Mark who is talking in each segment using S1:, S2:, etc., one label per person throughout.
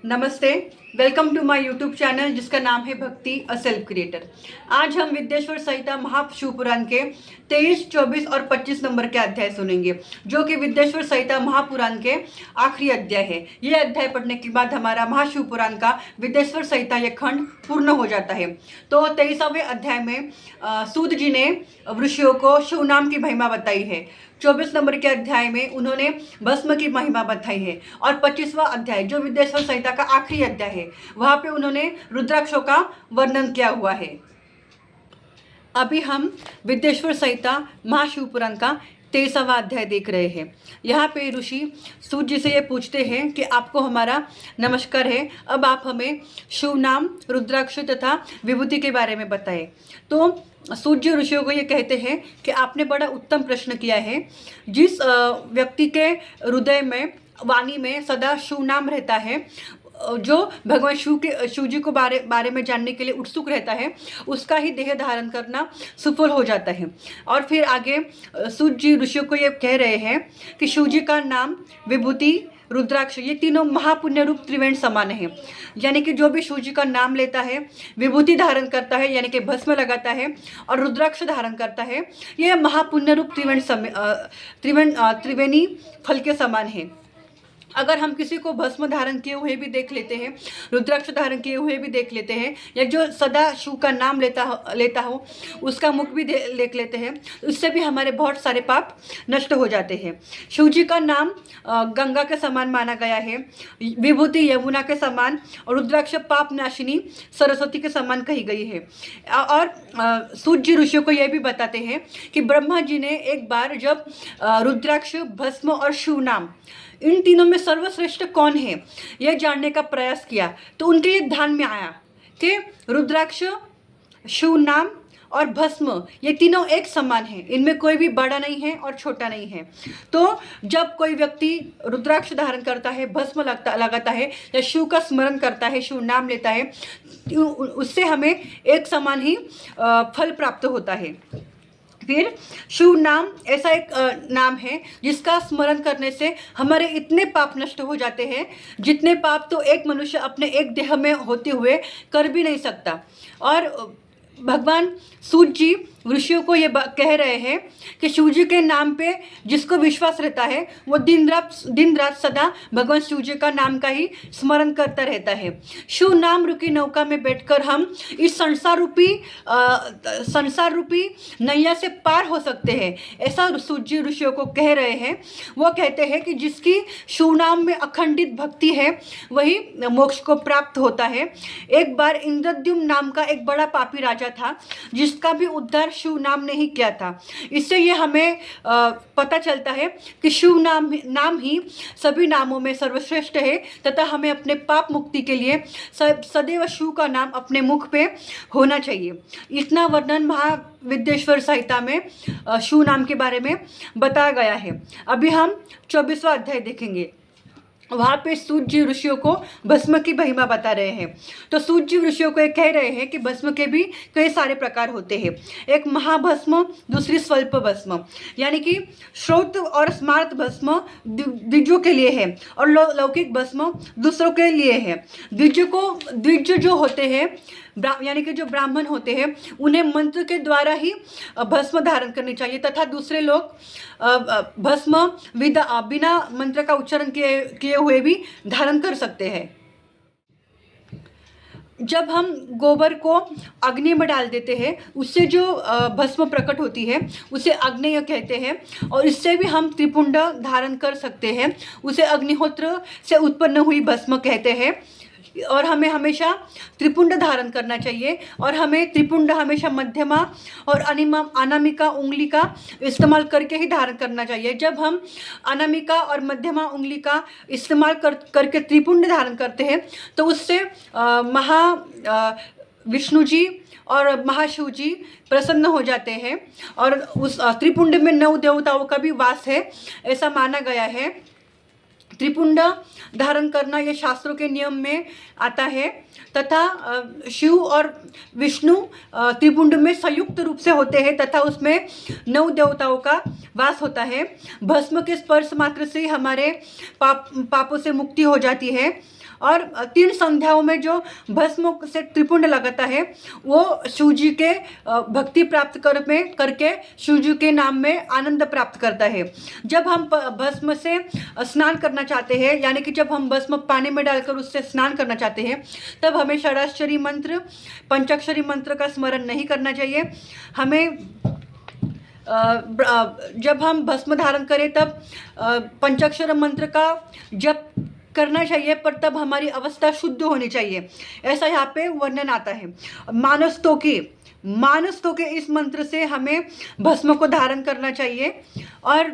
S1: नमस्ते। Welcome to my YouTube channel जिसका नाम है भक्ति अ सेल्फ क्रिएटर। आज हम विद्येश्वर संहिता महाशिवपुराण के 23, 24 और 25 नंबर के अध्याय सुनेंगे, जो कि विद्येश्वर संहिता महापुराण के आखिरी अध्याय है। ये अध्याय पढ़ने के बाद हमारा महाशिवपुराण का विद्येश्वर संहिता यह खंड पूर्ण हो जाता है। तो 23वें अध्याय में सूत जी ने ऋषियों को शिव नाम की महिमा बताई है। 24 नंबर के अध्याय में उन्होंने भस्म की महिमा बताई है और 25वां अध्याय जो विद्येश्वर संहिता का आखिरी अध्याय है वहां पे उन्होंने रुद्राक्षों का वर्णन किया हुआ है। अभी हम विद्येश्वर संहिता महाशिवपुराण का 23वां अध्याय देख रहे हैं। यहाँ पे ऋषि सूत जी से ये पूछते हैं कि आपको हमारा नमस्कार है, अब आप हमें शिव नाम, रुद्राक्ष तथा विभूति के बारे में बताएं। तो सूत जी ऋषियों को ये कहते हैं कि आपने बड़ा उत्तम प्रश्न किया है। जिस व्यक्ति के हृदय में, वाणी में सदा शिव नाम रहता है, जो भगवान शिव जी को बारे में जानने के लिए उत्सुक रहता है, उसका ही देह धारण करना सफल हो जाता है। और फिर आगे सूत जी ऋषियों को ये कह रहे हैं कि शिव जी का नाम, विभूति, रुद्राक्ष ये तीनों महापुण्य रूप त्रिवेणी समान है। यानी कि जो भी शिव जी का नाम लेता है, विभूति धारण करता है यानी कि भस्म लगाता है और रुद्राक्ष धारण करता है, ये महापुण्य रूप त्रिवेणी फल के समान है। अगर हम किसी को भस्म धारण किए हुए भी देख लेते हैं, रुद्राक्ष धारण किए हुए भी देख लेते हैं, या जो सदा शिव का नाम लेता हो उसका मुख भी देख लेते हैं, उससे भी हमारे बहुत सारे पाप नष्ट हो जाते हैं। शिव जी का नाम गंगा के समान माना गया है, विभूति यमुना के समान और रुद्राक्ष पाप नाशिनी सरस्वती के समान कही गई है। और सूत जी ऋषियों को यह भी बताते हैं कि ब्रह्मा जी ने एक बार जब रुद्राक्ष, भस्म और शिव नाम इन तीनों में सर्वश्रेष्ठ कौन है यह जानने का प्रयास किया, तो उनके ये ध्यान में आया कि रुद्राक्ष, शिव नाम और भस्म ये तीनों एक समान हैं, इनमें कोई भी बड़ा नहीं है और छोटा नहीं है। तो जब कोई व्यक्ति रुद्राक्ष धारण करता है, भस्म लगाता है या शिव का स्मरण करता है, शिव नाम लेता है, उससे हमें एक समान ही फल प्राप्त होता है। फिर शिव नाम ऐसा एक नाम है जिसका स्मरण करने से हमारे इतने पाप नष्ट हो जाते हैं जितने पाप तो एक मनुष्य अपने एक देह में होते हुए कर भी नहीं सकता। और भगवान सूत जी ऋषियों को ये कह रहे हैं कि शिव जी के नाम पे जिसको विश्वास रहता है वो दिन रात सदा भगवान शिव जी का नाम का ही स्मरण करता रहता है। शिव नाम रूपी नौका में बैठकर हम इस संसार रूपी नैया से पार हो सकते हैं, ऐसा सूत जी ऋषियों को कह रहे हैं। वो कहते हैं कि जिसकी शिव नाम में अखंडित भक्ति है वही मोक्ष को प्राप्त होता है। एक बार इंद्रद्युम्न नाम का एक बड़ा पापी राजा था जिसका भी उद्धार शिव नाम ने ही किया था। इससे ये हमें पता चलता है कि शिव नाम ही सभी नामों में सर्वश्रेष्ठ है तथा हमें अपने पाप मुक्ति के लिए सदैव शिव का नाम अपने मुख पे होना चाहिए। इतना वर्णन महाविद्येश्वर संहिता में शिव नाम के बारे में बताया गया है। अभी हम 24वां अध्याय देखेंगे। वहाँ पे सूत जी ऋषियों को भस्म की महिमा बता रहे हैं। तो सूत जी ऋषियों को ये कह रहे हैं कि भस्म के भी कई सारे प्रकार होते हैं। एक महाभस्म, दूसरी स्वल्प भस्म, यानी कि श्रोत और स्मार्त भस्म द्विजों के लिए है और लौकिक भस्म दूसरों के लिए है। द्विज जो होते हैं यानी कि जो ब्राह्मण होते हैं उन्हें मंत्र के द्वारा ही भस्म धारण करनी चाहिए तथा दूसरे लोग भस्म बिना मंत्र का उच्चारण किए हुए भी धारण कर सकते हैं। जब हम गोबर को अग्नि में डाल देते हैं उससे जो भस्म प्रकट होती है उसे अग्नेय कहते हैं और इससे भी हम त्रिपुंड धारण कर सकते हैं, उसे अग्निहोत्र से उत्पन्न हुई भस्म कहते हैं। और हमें हमेशा त्रिपुंड धारण करना चाहिए और हमें त्रिपुंड हमेशा मध्यमा और अनामिका उंगली का इस्तेमाल करके ही धारण करना चाहिए। जब हम अनामिका और मध्यमा उंगली का इस्तेमाल करके त्रिपुंड धारण करते हैं तो उससे विष्णु जी और महाशिव जी प्रसन्न हो जाते हैं और उस त्रिपुंड में 9 देवताओं का भी वास है, ऐसा माना गया है। त्रिपुंड धारण करना ये शास्त्रों के नियम में आता है तथा शिव और विष्णु त्रिपुंड में संयुक्त रूप से होते हैं तथा उसमें 9 देवताओं का वास होता है। भस्म के स्पर्श मात्र से हमारे पापों से मुक्ति हो जाती है और 3 संध्याओं में जो भस्म से त्रिपुंड लगाता है वो शिव जी के भक्ति प्राप्त करके शिव जी के नाम में आनंद प्राप्त करता है। जब हम भस्म से स्नान करना चाहते हैं, यानी कि जब हम भस्म पानी में डालकर उससे स्नान करना चाहते हैं, तब हमें षडाक्षरी मंत्र, पंचाक्षरी मंत्र का स्मरण नहीं करना चाहिए। हमें जब हम भस्म धारण करें तब पंचाक्षर मंत्र का जप करना चाहिए, पर तब हमारी अवस्था शुद्ध होनी चाहिए, ऐसा यहाँ पे वर्णन आता है। मानस्तों के इस मंत्र से हमें भस्म को धारण करना चाहिए और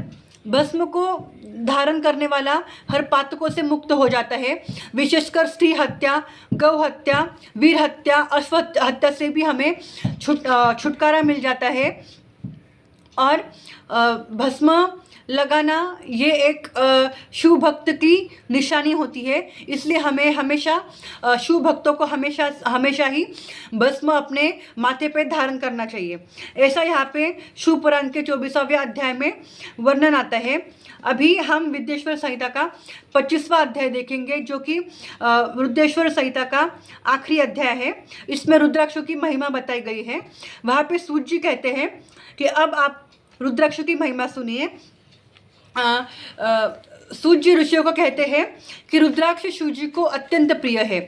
S1: भस्म को धारण करने वाला हर पातकों से मुक्त हो जाता है। विशेषकर स्त्री हत्या, गौ हत्या, वीर हत्या, अश्व हत्या से भी हमें छुटकारा मिल जाता है। और भस्म लगाना ये एक शिव भक्त की निशानी होती है, इसलिए हमें हमेशा शिव भक्तों को हमेशा ही भस्म अपने माथे पे धारण करना चाहिए। ऐसा यहाँ पे शिव पुराण के 24वें अध्याय में वर्णन आता है। अभी हम विद्येश्वर संहिता का 25वां अध्याय देखेंगे, जो कि रुद्रेश्वर संहिता का आखिरी अध्याय है। इसमें रुद्राक्षों की महिमा बताई गई है। वहाँ पे सूत जी कहते हैं कि अब आप रुद्राक्ष की महिमा सुनिए। सूत जी ऋषियों को कहते हैं कि रुद्राक्ष शिव जी को अत्यंत प्रिय है।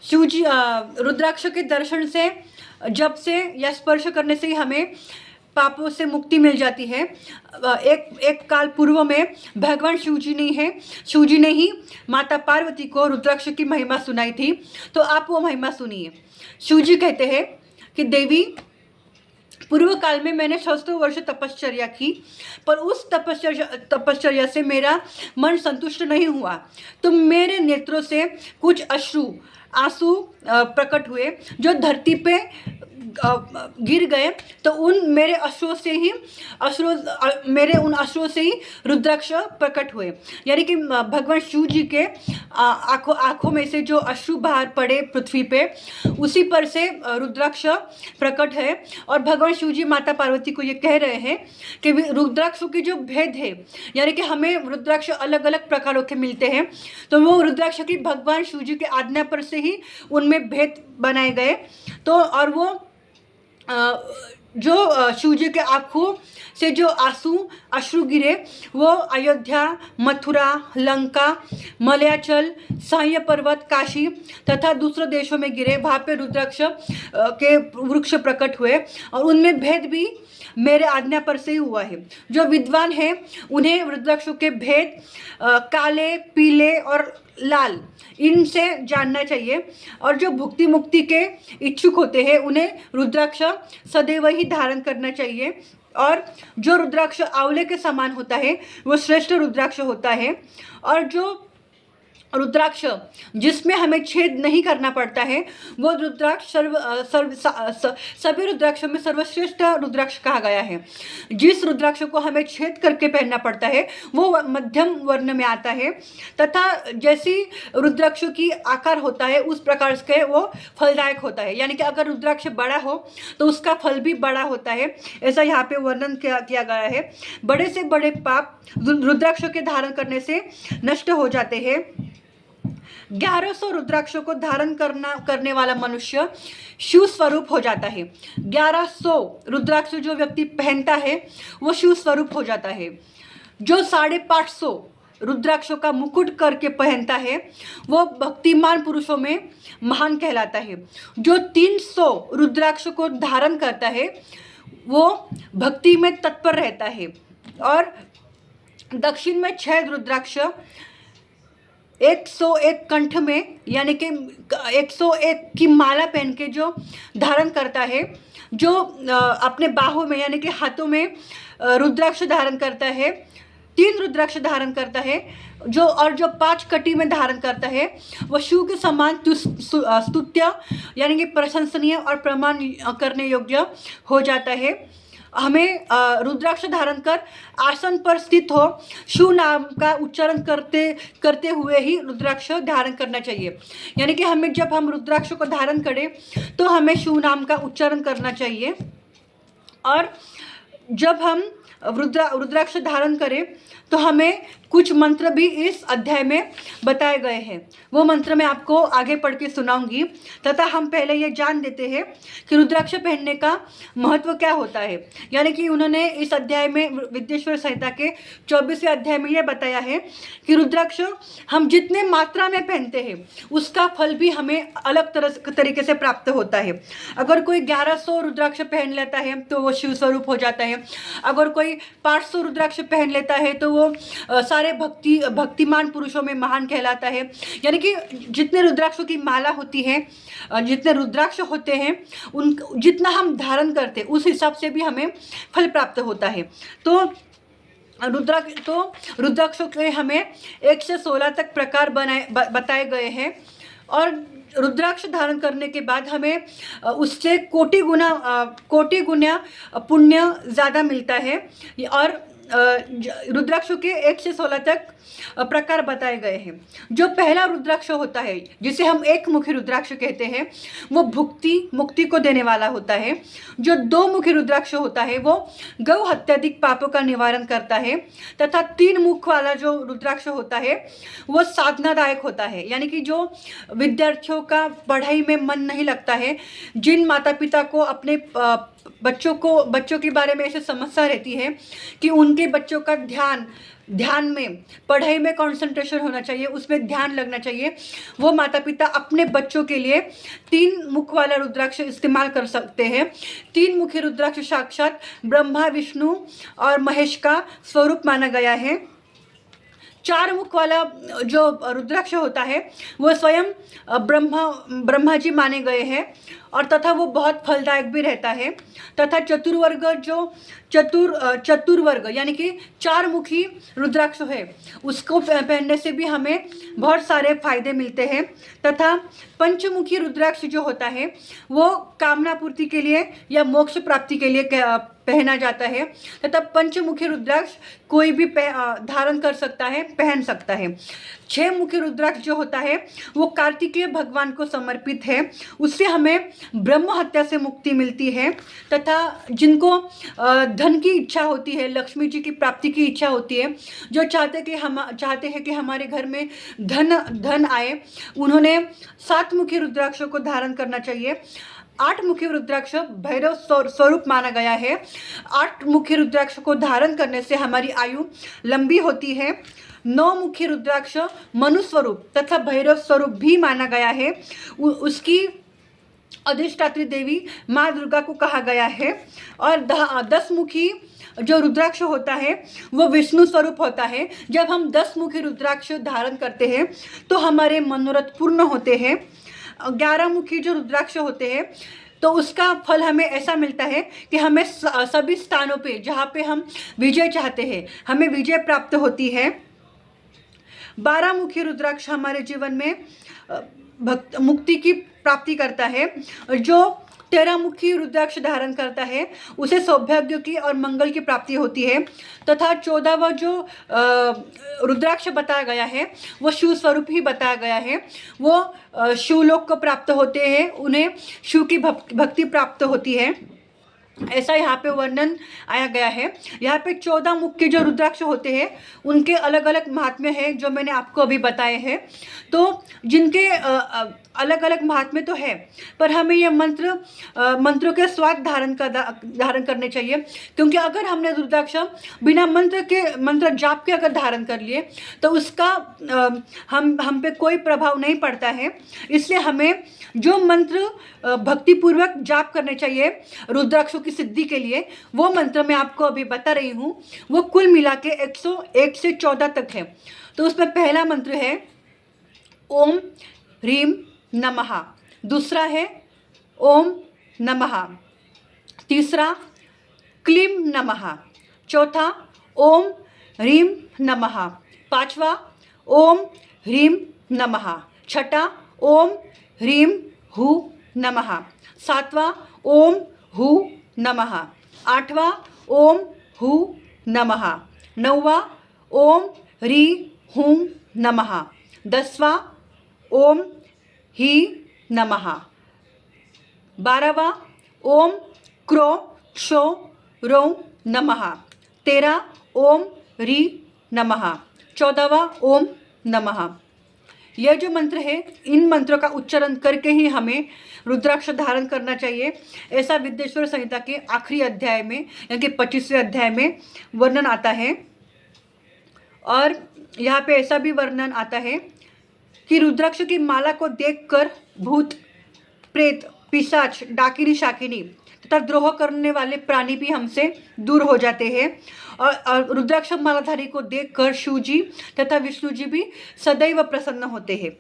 S1: शिव जी रुद्राक्ष के दर्शन से, जप से या स्पर्श करने से ही हमें पापों से मुक्ति मिल जाती है। एक काल पूर्व में भगवान शिव जी ने ही माता पार्वती को रुद्राक्ष की महिमा सुनाई थी। तो आप वो महिमा सुनिए। शिव जी कहते हैं कि देवी, पूर्व काल में मैंने 600 वर्ष तपश्चर्या की, पर उस तपश्चर्या से मेरा मन संतुष्ट नहीं हुआ, तो मेरे नेत्रों से कुछ आंसू प्रकट हुए जो धरती पे गिर गए। तो मेरे अश्रुओं से ही रुद्राक्ष प्रकट हुए। यानी कि भगवान शिव जी के आंखों में से जो अश्रु बाहर पड़े पृथ्वी पे, उसी पर से रुद्राक्ष प्रकट है। और भगवान शिव जी माता पार्वती को ये कह रहे हैं कि रुद्राक्षों की जो भेद है, यानी कि हमें रुद्राक्ष अलग अलग प्रकारों के मिलते हैं, तो वो रुद्राक्ष की भगवान शिव जी के आज्ञा पर से ही उनमें भेद बनाए गए। तो और वो जो शिव जी के आँखों से जो अश्रु गिरे, वो अयोध्या, मथुरा, लंका, मलयाचल, साह्य पर्वत, काशी तथा दूसरे देशों में गिरे। वहाँ पे रुद्राक्ष के वृक्ष प्रकट हुए और उनमें भेद भी मेरे आज्ञा पर से ही हुआ है। जो विद्वान है उन्हें रुद्राक्षों के भेद काले, पीले और लाल, इनसे जानना चाहिए। और जो भुक्ति मुक्ति के इच्छुक होते हैं उन्हें रुद्राक्ष सदैव ही धारण करना चाहिए। और जो रुद्राक्ष आंवले के समान होता है वो श्रेष्ठ रुद्राक्ष होता है। और जो रुद्राक्ष जिसमें हमें छेद नहीं करना पड़ता है वो रुद्राक्ष सभी रुद्राक्षों में सर्वश्रेष्ठ रुद्राक्ष कहा गया है। जिस रुद्राक्ष को हमें छेद करके पहनना पड़ता है वो मध्यम वर्ण में आता है, तथा जैसी रुद्राक्षों की आकार होता है उस प्रकार से वो फलदायक होता है। यानी कि अगर रुद्राक्ष बड़ा हो तो उसका फल भी बड़ा होता है, ऐसा यहाँ पे वर्णन किया गया है। बड़े से बड़े पाप रुद्राक्ष के धारण करने से नष्ट हो जाते हैं। 1100 रुद्राक्षों को धारण करने वाला मनुष्य शिव स्वरूप हो जाता है। 1100 रुद्राक्ष जो व्यक्ति पहनता है वो शिव स्वरूप हो जाता है। जो 550 रुद्राक्षों का मुकुट करके पहनता है वो भक्तिमान पुरुषों में महान कहलाता है। जो 300 रुद्राक्ष को धारण करता है वो भक्ति में तत्पर रहता है। और दक्षिण में 6 रुद्राक्ष 101 कंठ में, यानी कि 101 की माला पहन के जो धारण करता है, जो अपने बाहों में यानी कि हाथों में रुद्राक्ष धारण करता है, 3 रुद्राक्ष धारण करता है, जो 5 कटी में धारण करता है वह शिव के समान स्तुत्य यानी कि प्रशंसनीय और प्रमाण करने योग्य हो जाता है। हमें रुद्राक्ष धारण कर आसन पर स्थित हो शिव नाम का उच्चारण करते हुए ही रुद्राक्ष धारण करना चाहिए। यानी कि जब हम रुद्राक्ष को धारण करें तो हमें शिव नाम का उच्चारण करना चाहिए। और जब हम रुद्राक्ष धारण करें तो हमें कुछ मंत्र भी इस अध्याय में बताए गए हैं। वो मंत्र मैं आपको आगे पढ़ के सुनाऊंगी, तथा हम पहले ये जान देते हैं कि रुद्राक्ष पहनने का महत्व क्या होता है। यानी कि उन्होंने इस अध्याय में, विद्येश्वर संहिता के 24वें अध्याय में ये बताया है कि रुद्राक्ष हम जितने मात्रा में पहनते हैं उसका फल भी हमें अलग तरीके से प्राप्त होता है। अगर कोई 1100 रुद्राक्ष पहन लेता है तो वो शिव स्वरूप हो जाता है। अगर कोई 500 रुद्राक्ष पहन लेता है तो वो सारे भक्तिमान पुरुषों में महान कहलाता है। यानी कि जितने रुद्राक्षों की माला होती है, जितने रुद्राक्ष होते हैं, उन जितना हम धारण करते हैं उस हिसाब से भी हमें फल प्राप्त होता है। तो रुद्राक्षों के हमें 1 से 16 तक प्रकार बताए गए हैं, और रुद्राक्ष धारण करने के बाद हमें उससे कोटि गुना पुण्य ज़्यादा मिलता है। और रुद्राक्षों के 1 से 16 तक प्रकार बताए गए हैं। जो पहला रुद्राक्ष होता है, जिसे हम एक मुखी रुद्राक्ष कहते हैं, वो मुक्ति को देने वाला होता है। जो 2 मुखी रुद्राक्ष होता है वो गौ हत्याधिक पापों का निवारण करता है। तथा 3 मुख वाला जो रुद्राक्ष होता है वो साधनादायक होता है। यानी कि जो विद्यार्थियों का पढ़ाई में मन नहीं लगता है, जिन माता पिता को अपने बच्चों के बारे में ऐसे समस्या रहती है कि उनके बच्चों का ध्यान में, पढ़ाई में कंसंट्रेशन होना चाहिए, उसमें ध्यान लगना चाहिए, वो माता पिता अपने बच्चों के लिए 3 मुख वाला रुद्राक्ष इस्तेमाल कर सकते हैं। 3 मुखी रुद्राक्ष साक्षात ब्रह्मा, विष्णु और महेश का स्वरूप माना गया है। 4 मुख वाला जो रुद्राक्ष होता है वो स्वयं ब्रह्मा जी माने गए हैं, और तथा वो बहुत फलदायक भी रहता है। तथा चतुर्वर्ग यानी कि 4 मुखी रुद्राक्ष है, उसको पहनने से भी हमें बहुत सारे फायदे मिलते हैं। तथा पंचमुखी रुद्राक्ष जो होता है वो कामना पूर्ति के लिए या मोक्ष प्राप्ति के लिए पहना जाता है। तथा पंचमुखी रुद्राक्ष कोई भी धारण कर सकता है, पहन सकता है। 6 मुखी रुद्राक्ष जो होता है वो कार्तिकेय भगवान को समर्पित है, उससे हमें ब्रह्म हत्या से मुक्ति मिलती है। तथा जिनको धन की इच्छा होती है, लक्ष्मी जी की प्राप्ति की इच्छा होती है, जो चाहते हैं कि हमारे घर में धन आए, उन्होंने 7 मुखी रुद्राक्षों को धारण करना चाहिए। 8 मुखी रुद्राक्ष भैरव स्वरूप माना गया है। 8 मुखी रुद्राक्ष को धारण करने से हमारी आयु लंबी होती है। 9 मुखी रुद्राक्ष मनु स्वरूप तथा भैरव स्वरूप भी माना गया है। उसकी अधिष्ठात्री देवी माँ दुर्गा को कहा गया है। और 10 मुखी जो रुद्राक्ष होता है वो विष्णु स्वरूप होता है। जब हम 10 मुखी रुद्राक्ष धारण करते हैं तो हमारे मनोरथ पूर्ण होते हैं। 11 मुखी जो रुद्राक्ष होते हैं तो उसका फल हमें ऐसा मिलता है कि हमें सभी स्थानों पे जहाँ पे हम विजय चाहते हैं हमें विजय प्राप्त होती है। 12 मुखी रुद्राक्ष हमारे जीवन में मुक्ति की प्राप्ति करता है। जो 13 मुखी रुद्राक्ष धारण करता है उसे सौभाग्य की और मंगल की प्राप्ति होती है। तथा 14वां जो रुद्राक्ष बताया गया है वो शिव स्वरूप ही बताया गया है। वो शिवलोक को प्राप्त होते हैं, उन्हें शिव की भक्ति प्राप्त होती है, ऐसा यहाँ पे वर्णन आया गया है। यहाँ पे 14 मुख के जो रुद्राक्ष होते हैं उनके अलग अलग महात्म्य हैं जो मैंने आपको अभी बताए हैं। तो जिनके अलग अलग महात्म्य तो है, पर हमें ये मंत्रों के स्वाद धारण करने चाहिए। क्योंकि अगर हमने रुद्राक्ष बिना मंत्र जाप के अगर धारण कर लिए तो उसका हम पे कोई प्रभाव नहीं पड़ता है। इसलिए हमें जो मंत्र भक्तिपूर्वक जाप करने चाहिए रुद्राक्षों की सिद्धि के लिए, वो मंत्र मैं आपको अभी बता रही हूँ। वो कुल मिला के 101 से 14 तक है। तो उसमें पहला मंत्र है ओम ह्रीम नमः, दूसरा है ओम नमः, तीसरा क्लीम नमः, चौथा ओम ह्रीम नमः, 5वां ओम ह्रीम नमः, छठा ओम ह्रीम हु नमः, 7वां ओम हु नमः, 8वां ओम हु नमः, 9वां ओम ह्री हूं नमः, 10वां ओम ही नमः, 12वां ओम क्रो क्षो रो नमः, 13 ओम री नमः, 14वां ओम नमः। यह जो मंत्र है, इन मंत्रों का उच्चारण करके ही हमें रुद्राक्ष धारण करना चाहिए। ऐसा विद्येश्वर संहिता के आखिरी अध्याय में यानी कि 25वें अध्याय में वर्णन आता है। और यहाँ पे ऐसा भी वर्णन आता है कि रुद्राक्ष की माला को देखकर भूत, प्रेत, पिशाच, डाकिनी, शाकिनी तथा द्रोह करने वाले प्राणी भी हमसे दूर हो जाते हैं। और रुद्राक्ष मालाधारी को देखकर शिव जी तथा विष्णु जी भी सदैव प्रसन्न होते हैं।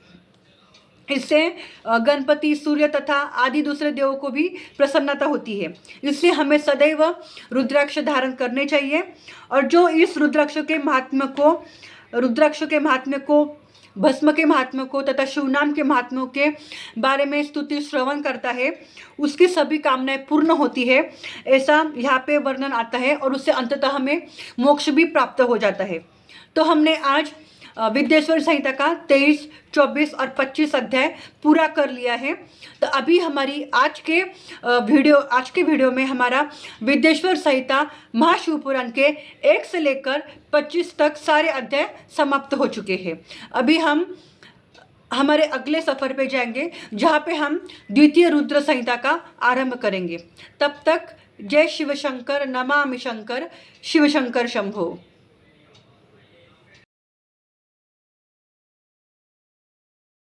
S1: इससे गणपति, सूर्य तथा आदि दूसरे देवों को भी प्रसन्नता होती है। इसलिए हमें सदैव रुद्राक्ष धारण करने चाहिए। और जो इस रुद्राक्ष के महात्म्य को, भस्म के महात्म्य को तथा शिवनाम के महात्म्यों के बारे में स्तुति श्रवण करता है, उसकी सभी कामनाएं पूर्ण होती है, ऐसा यहाँ पे वर्णन आता है। और उससे अंततः हमें मोक्ष भी प्राप्त हो जाता है। तो हमने आज विद्येश्वर संहिता का 23, 24 और 25 अध्याय पूरा कर लिया है। तो अभी हमारी आज के वीडियो में हमारा विद्येश्वर संहिता महाशिवपुराण के 1 से लेकर 25 तक सारे अध्याय समाप्त हो चुके हैं। अभी हम हमारे अगले सफ़र पे जाएंगे, जहाँ पे हम द्वितीय रुद्र संहिता का आरंभ करेंगे। तब तक जय शिव शंकर, नमामि शंकर, शिव शंकर शंभो।